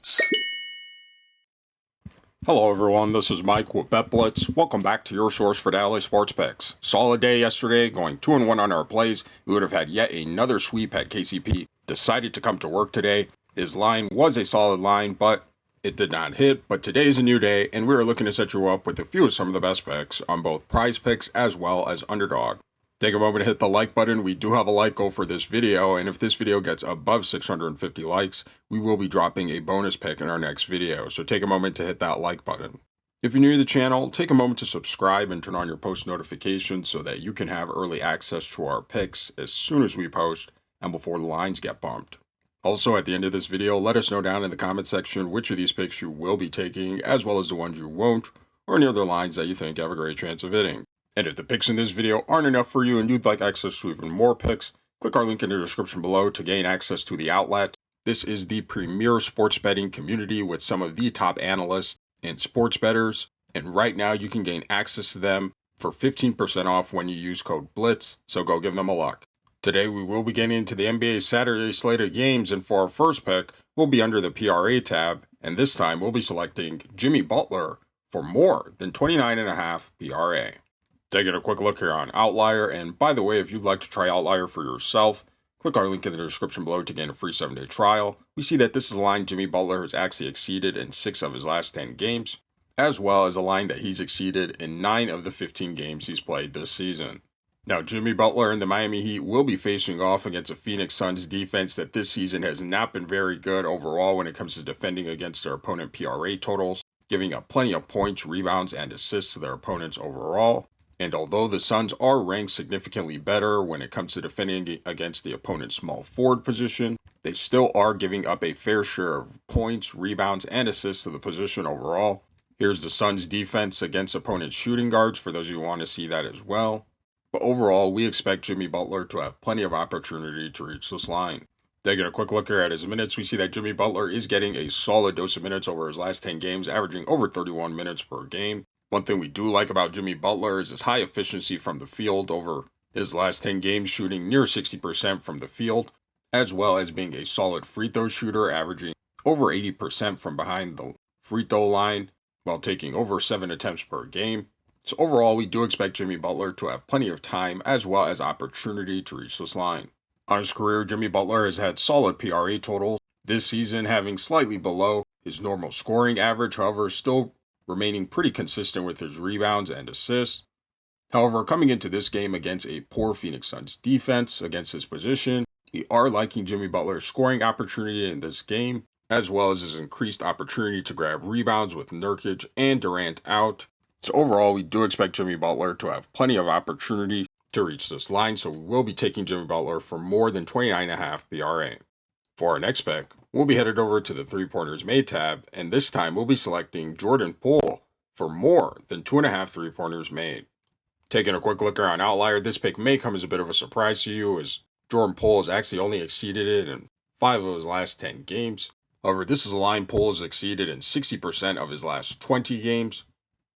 Blitz. Hello everyone, this is Mike with Bet Blitz. Welcome back to your source for daily sports picks. Solid day yesterday, going 2-1 on our plays. We would have had yet another sweep had KCP decided to come to work today. His line was a solid line, but it did not hit. But today is a new day, and we are looking to set you up with a few of some of the best picks on both PrizePicks as well as Underdog. Take a moment to hit the like button. We do have a like goal for this video, and if this video gets above 650 likes, we will be dropping a bonus pick in our next video, so take a moment to hit that like button. If you're new to the channel, take a moment to subscribe and turn on your post notifications so that you can have early access to our picks as soon as we post and before the lines get bumped. Also, at the end of this video, let us know down in the comment section which of these picks you will be taking, as well as the ones you won't, or any other lines that you think have a great chance of hitting. And if the picks in this video aren't enough for you and you'd like access to even more picks, click our link in the description below to gain access to the outlet. This is the premier sports betting community with some of the top analysts and sports bettors, and right now you can gain access to them for 15% off when you use code BLITZ, so go give them a look. Today we will be getting into the NBA Saturday slate of games, and for our first pick, we'll be under the PRA tab, and this time we'll be selecting Jimmy Butler for more than 29.5 PRA. Taking a quick look here on Outlier, and by the way, if you'd like to try Outlier for yourself, click our link in the description below to gain a free 7-day trial. We see that this is a line Jimmy Butler has actually exceeded in 6 of his last 10 games, as well as a line that he's exceeded in 9 of the 15 games he's played this season. Now, Jimmy Butler and the Miami Heat will be facing off against a Phoenix Suns defense that this season has not been very good overall when it comes to defending against their opponent PRA totals, giving up plenty of points, rebounds, and assists to their opponents overall. And although the Suns are ranked significantly better when it comes to defending against the opponent's small forward position, they still are giving up a fair share of points, rebounds, and assists to the position overall. Here's the Suns defense against opponent shooting guards for those of you who want to see that as well. But overall, we expect Jimmy Butler to have plenty of opportunity to reach this line. Taking a quick look here at his minutes, we see that Jimmy Butler is getting a solid dose of minutes over his last 10 games, averaging over 31 minutes per game. One thing we do like about Jimmy Butler is his high efficiency from the field over his last 10 games, shooting near 60% from the field, as well as being a solid free throw shooter, averaging over 80% from behind the free throw line, while taking over 7 attempts per game. So overall, we do expect Jimmy Butler to have plenty of time as well as opportunity to reach this line. On his career, Jimmy Butler has had solid PRA totals, this season having slightly below his normal scoring average, however, still remaining pretty consistent with his rebounds and assists. However, coming into this game against a poor Phoenix Suns defense against his position, we are liking Jimmy Butler's scoring opportunity in this game, as well as his increased opportunity to grab rebounds with Nurkic and Durant out. So overall, we do expect Jimmy Butler to have plenty of opportunity to reach this line, so we will be taking Jimmy Butler for more than 29.5 PRA. For our next pick, we'll be headed over to the 3-pointers made tab, and this time we'll be selecting Jordan Poole for more than 2.5 3-pointers made. Taking a quick look around Outlier, this pick may come as a bit of a surprise to you, as Jordan Poole has actually only exceeded it in 5 of his last 10 games. However, this is a line Poole has exceeded in 60% of his last 20 games,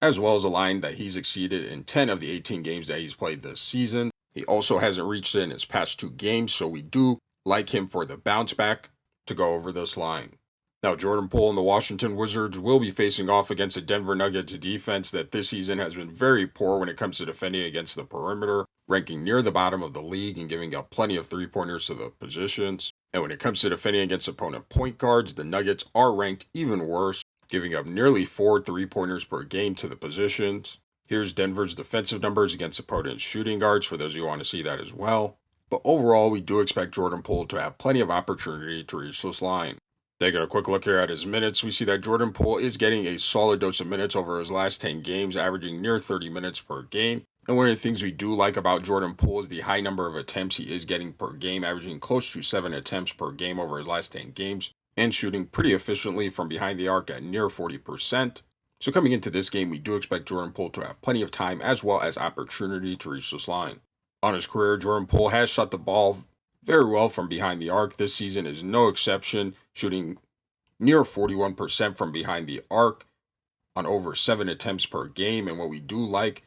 as well as a line that he's exceeded in 10 of the 18 games that he's played this season. He also hasn't reached it in his past 2 games, so we do like him for the bounce back to go over this line. Now, Jordan Poole and the Washington Wizards will be facing off against a Denver Nuggets defense that this season has been very poor when it comes to defending against the perimeter, ranking near the bottom of the league and giving up plenty of 3-pointers to the positions. And when it comes to defending against opponent point guards, the Nuggets are ranked even worse, giving up nearly 4 3-pointers per game to the positions. Here's Denver's defensive numbers against opponent shooting guards for those who want to see that as well. But overall, we do expect Jordan Poole to have plenty of opportunity to reach this line. Taking a quick look here at his minutes, we see that Jordan Poole is getting a solid dose of minutes over his last 10 games, averaging near 30 minutes per game. And one of the things we do like about Jordan Poole is the high number of attempts he is getting per game, averaging close to 7 attempts per game over his last 10 games, and shooting pretty efficiently from behind the arc at near 40%. So coming into this game, we do expect Jordan Poole to have plenty of time as well as opportunity to reach this line. On his career, Jordan Poole has shot the ball very well from behind the arc. This season is no exception, shooting near 41% from behind the arc on over 7 attempts per game. And what we do like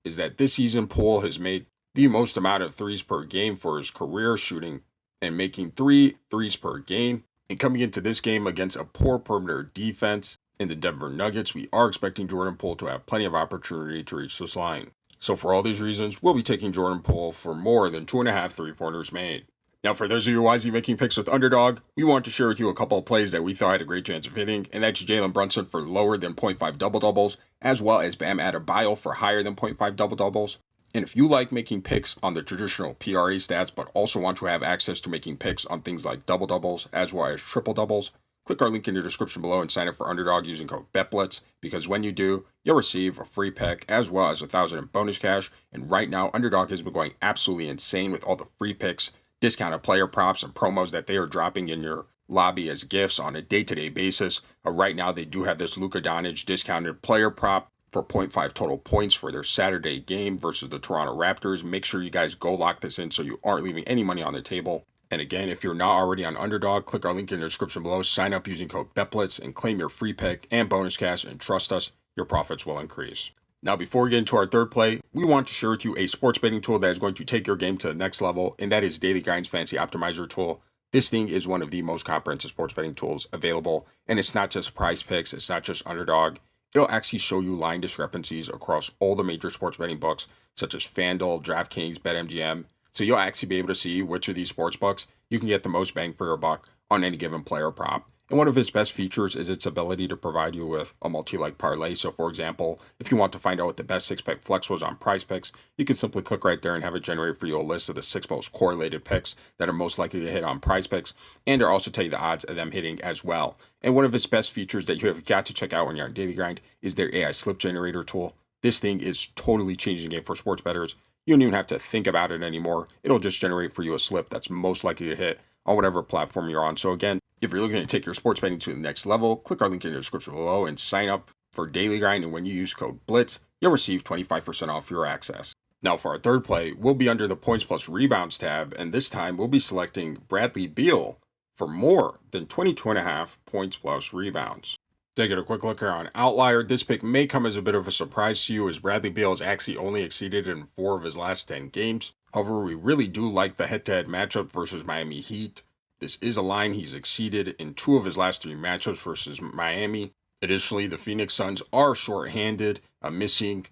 is that this season Poole has made the most amount of threes per game for his career, shooting and making 3 threes per game. And coming into this game against a poor perimeter defense in the Denver Nuggets, we are expecting Jordan Poole to have plenty of opportunity to reach this line. So for all these reasons, we'll be taking Jordan Poole for more than 2.5 3-pointers made. Now, for those of you wisely making picks with Underdog, we want to share with you a couple of plays that we thought had a great chance of hitting, and that's Jalen Brunson for lower than 0.5 double-doubles, as well as Bam Adebayo for higher than 0.5 double-doubles. And if you like making picks on the traditional PRA stats, but also want to have access to making picks on things like double-doubles, as well as triple-doubles, click our link in the description below and sign up for Underdog using code BETBLITZ, because when you do, you'll receive a free pick as well as 1,000 in bonus cash. And right now, Underdog has been going absolutely insane with all the free picks, discounted player props, and promos that they are dropping in your lobby as gifts on a day-to-day basis. Right now, they do have this Luka Doncic discounted player prop for 0.5 total points for their Saturday game versus the Toronto Raptors. Make sure you guys go lock this in so you aren't leaving any money on the table. And again, if you're not already on Underdog, click our link in the description below, sign up using code BETBLITZ, and claim your free pick and bonus cash, and trust us, your profits will increase. Now, before we get into our third play, we want to share with you a sports betting tool that is going to take your game to the next level, and that is Daily Grind's Fantasy Optimizer tool. This thing is one of the most comprehensive sports betting tools available, and it's not just PrizePicks, it's not just Underdog. It'll actually show you line discrepancies across all the major sports betting books, such as FANDUEL, DraftKings, BETMGM. So you'll actually be able to see which of these sports books you can get the most bang for your buck on any given player prop. And one of its best features is its ability to provide you with a multi-leg parlay. So for example, if you want to find out what the best 6-pick flex was on PrizePicks, you can simply click right there and have it generate for you a list of the 6 most correlated picks that are most likely to hit on PrizePicks, and it'll also tell you the odds of them hitting as well. And one of its best features that you have got to check out when you're on Daily Grind is their AI slip generator tool. This thing is totally changing the game for sports bettors. You don't even have to think about it anymore. It'll just generate for you a slip that's most likely to hit on whatever platform you're on. So again, if you're looking to take your sports betting to the next level, click our link in the description below and sign up for Daily Grind. And when you use code BLITZ, you'll receive 25% off your access. Now for our third play, we'll be under the points plus rebounds tab, and this time we'll be selecting Bradley Beal for more than 22.5 points plus rebounds. Taking a quick look here on Outlier, this pick may come as a bit of a surprise to you, as Bradley Beal has actually only exceeded in 4 of his last 10 games. However, we really do like the head-to-head matchup versus Miami Heat. This is a line he's exceeded in 2 of his last 3 matchups versus Miami. Additionally, the Phoenix Suns are short-handed, missing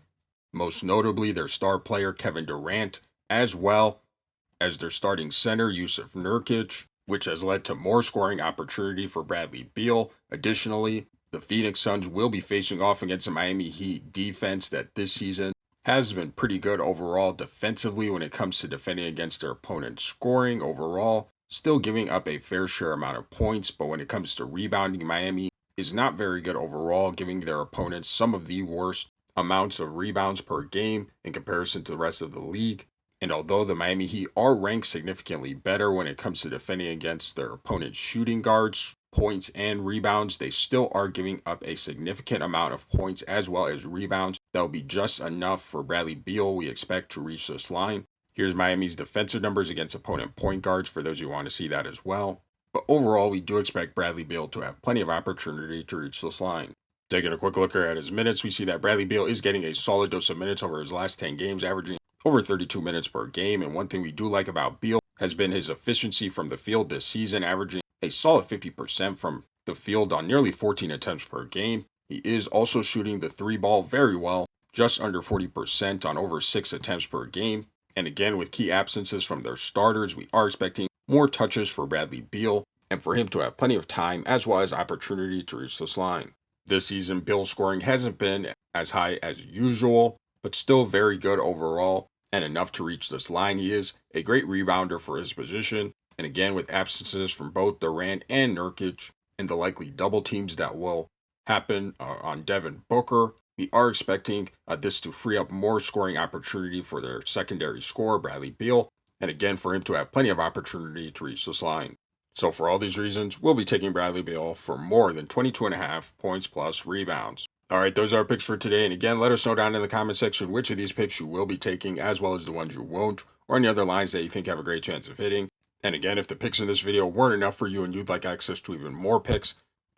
most notably their star player Kevin Durant, as well as their starting center Jusuf Nurkic, which has led to more scoring opportunity for Bradley Beal. Additionally, the Phoenix Suns will be facing off against a Miami Heat defense that this season has been pretty good overall defensively when it comes to defending against their opponent's scoring overall, still giving up a fair share amount of points, but when it comes to rebounding, Miami is not very good overall, giving their opponents some of the worst amounts of rebounds per game in comparison to the rest of the league. And although the Miami Heat are ranked significantly better when it comes to defending against their opponent's shooting guards, points, and rebounds, they still are giving up a significant amount of points as well as rebounds. That will be just enough for Bradley Beal, we expect, to reach this line. Here's Miami's defensive numbers against opponent point guards for those who want to see that as well. But overall, we do expect Bradley Beal to have plenty of opportunity to reach this line. Taking a quick look here at his minutes, we see that Bradley Beal is getting a solid dose of minutes over his last 10 games, averaging over 32 minutes per game. And one thing we do like about Beal has been his efficiency from the field this season, averaging a solid 50% from the field on nearly 14 attempts per game. He is also shooting the 3-ball very well, just under 40% on over 6 attempts per game. And again, with key absences from their starters, we are expecting more touches for Bradley Beal and for him to have plenty of time as well as opportunity to reach this line. This season, Beal's scoring hasn't been as high as usual, but still very good overall and enough to reach this line. He is a great rebounder for his position. And again, with absences from both Durant and Nurkic and the likely double teams that will happen on Devin Booker, we are expecting this to free up more scoring opportunity for their secondary scorer, Bradley Beal, and again, for him to have plenty of opportunity to reach this line. So for all these reasons, we'll be taking Bradley Beal for more than 22.5 points plus rebounds. All right, those are our picks for today. And again, let us know down in the comment section which of these picks you will be taking, as well as the ones you won't, or any other lines that you think have a great chance of hitting. And again, if the picks in this video weren't enough for you and you'd like access to even more picks,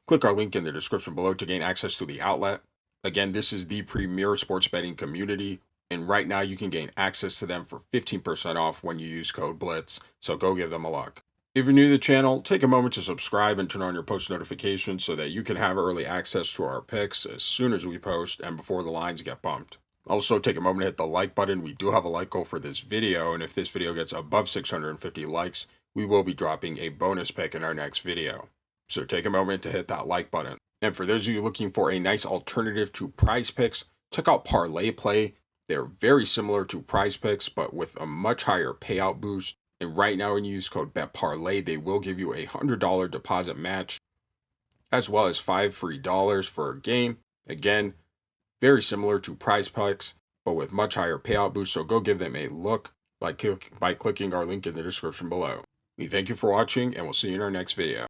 click our link in the description below to gain access to the outlet. Again, this is the premier sports betting community, and right now you can gain access to them for 15% off when you use code BLITZ, so go give them a look. If you're new to the channel, take a moment to subscribe and turn on your post notifications so that you can have early access to our picks as soon as we post and before the lines get bumped. Also, take a moment to hit the like button. We do have a like goal for this video, and if this video gets above 650 likes, we will be dropping a bonus pick in our next video. So take a moment to hit that like button. And for those of you looking for a nice alternative to PrizePicks, check out Parlay Play. They're very similar to PrizePicks, but with a much higher payout boost. And right now, when you use code BETPARLAY, they will give you a $100 deposit match, as well as $5 free for a game. Again, very similar to PrizePicks, but with much higher payout boost. So go give them a look by clicking our link in the description below. We thank you for watching, and we'll see you in our next video.